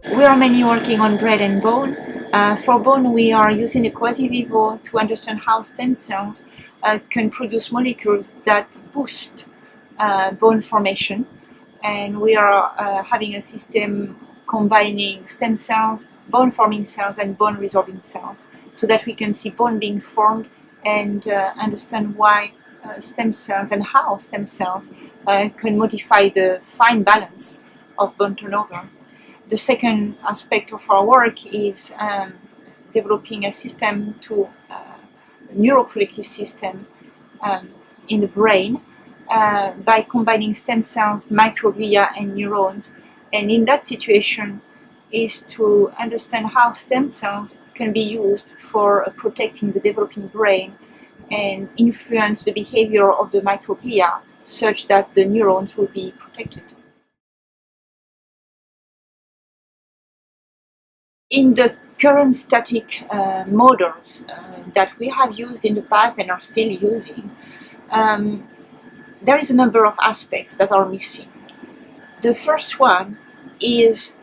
We are mainly working on brain and bone. For bone, we are using the Quasi Vivo to understand how stem cells can produce molecules that boost bone formation. And we are having a system combining stem cells, bone forming cells, and bone resorbing cells, so that we can see bone being formed and understand why stem cells and how stem cells can modify the fine balance of bone turnover. The second aspect of our work is developing a system to neuroprotective system in the brain by combining stem cells, microglia, and neurons. And in that situation is to understand how stem cells can be used for protecting the developing brain and influence the behavior of the microglia such that the neurons will be protected. In the current static models that we have used in the past and are still using, there is a number of aspects that are missing. The first one is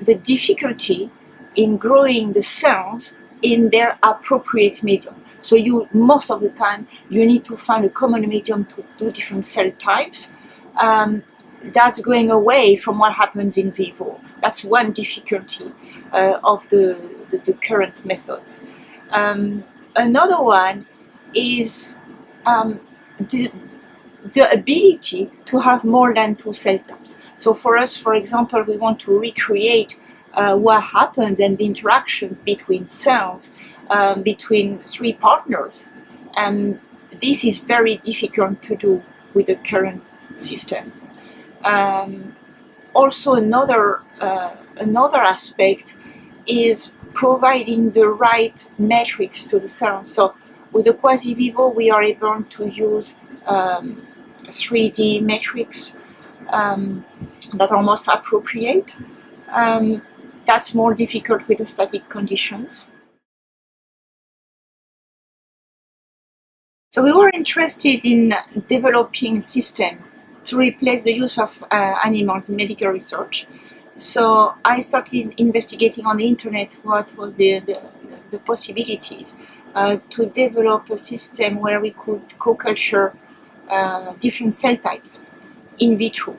the difficulty in growing the cells in their appropriate medium. So most of the time you need to find a common medium to do different cell types. That's going away from what happens in vivo. That's one difficulty of the current methods. Another one is the ability to have more than two cell types. So for us, for example, we want to recreate what happens and the interactions between cells, between three partners. This is very difficult to do with the current system. Also, another aspect is providing the right metrics to the cells. So with the Quasi Vivo, we are able to use 3D metrics that are most appropriate. That's more difficult with the static conditions. So we were interested in developing a system to replace the use of animals in medical research. So I started investigating on the internet what was the possibilities to develop a system where we could co-culture different cell types in vitro.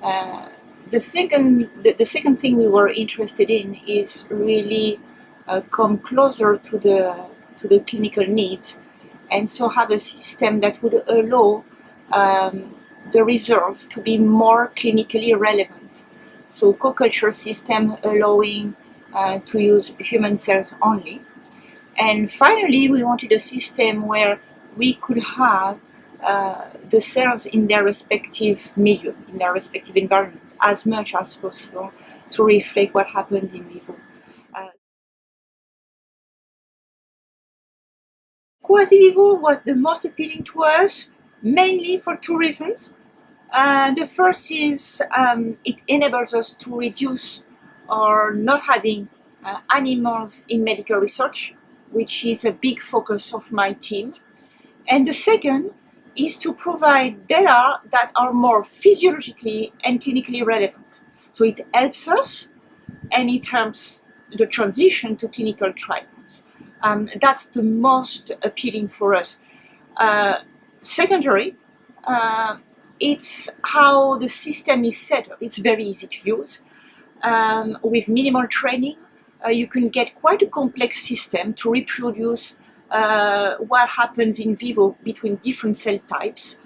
The second thing we were interested in is really come closer to the clinical needs, and so have a system that would allow the results to be more clinically relevant. So co-culture system allowing to use human cells only. And finally, we wanted a system where we could have the cells in their respective milieu, in their respective environment, as much as possible to reflect what happens in vivo. Quasi Vivo was the most appealing to us, mainly for two reasons. The first is it enables us to reduce or not having animals in medical research, which is a big focus of my team. And the second is to provide data that are more physiologically and clinically relevant. So it helps us and it helps the transition to clinical trials. That's the most appealing for us. Secondary, it's how the system is set up. It's very easy to use. With minimal training, you can get quite a complex system to reproduce what happens in vivo between different cell types.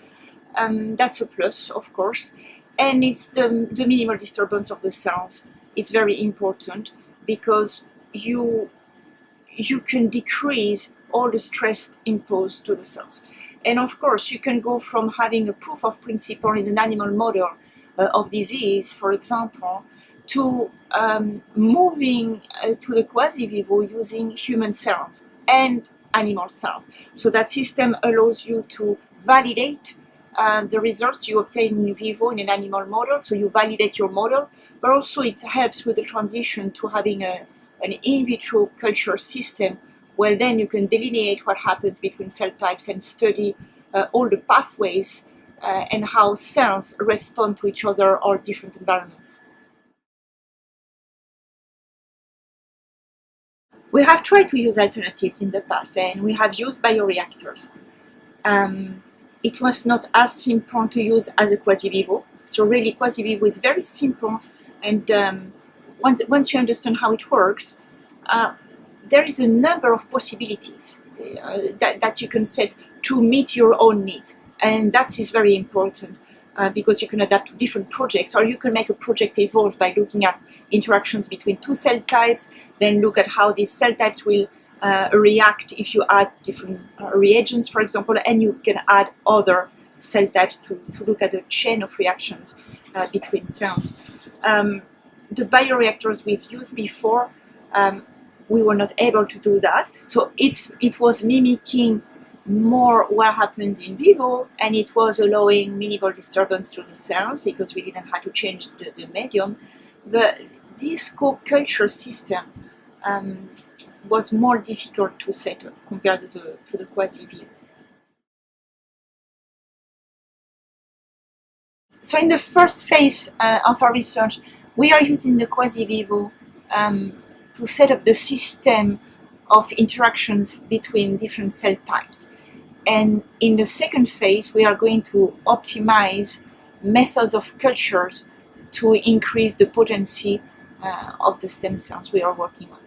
That's a plus, of course. And it's the minimal disturbance of the cells. It's very important because you can decrease all the stress imposed to the cells. And of course, you can go from having a proof of principle in an animal model of disease, for example, to moving to the Quasi Vivo using human cells and animal cells. So that system allows you to validate the results you obtain in vivo in an animal model. So you validate your model, but also it helps with the transition to having an in vitro culture system, where then you can delineate what happens between cell types and study all the pathways and how cells respond to each other or different environments. We have tried to use alternatives in the past, and we have used bioreactors. It was not as simple to use as a Quasi Vivo. So really, Quasi Vivo is very simple, and once you understand how it works, there is a number of possibilities that you can set to meet your own needs, and that is very important. Because you can adapt to different projects, or you can make a project evolve by looking at interactions between two cell types, then look at how these cell types will react if you add different reagents, for example, and you can add other cell types to look at the chain of reactions between cells. The bioreactors we've used before, we were not able to do that, so it was mimicking more what happens in vivo, and it was allowing minimal disturbance to the cells because we didn't have to change the medium. But this co-culture system was more difficult to set up compared to the Quasi Vivo. So in the first phase of our research, we are using the Quasi Vivo to set up the system of interactions between different cell types. And in the second phase, we are going to optimize methods of cultures to increase the potency of the stem cells we are working on.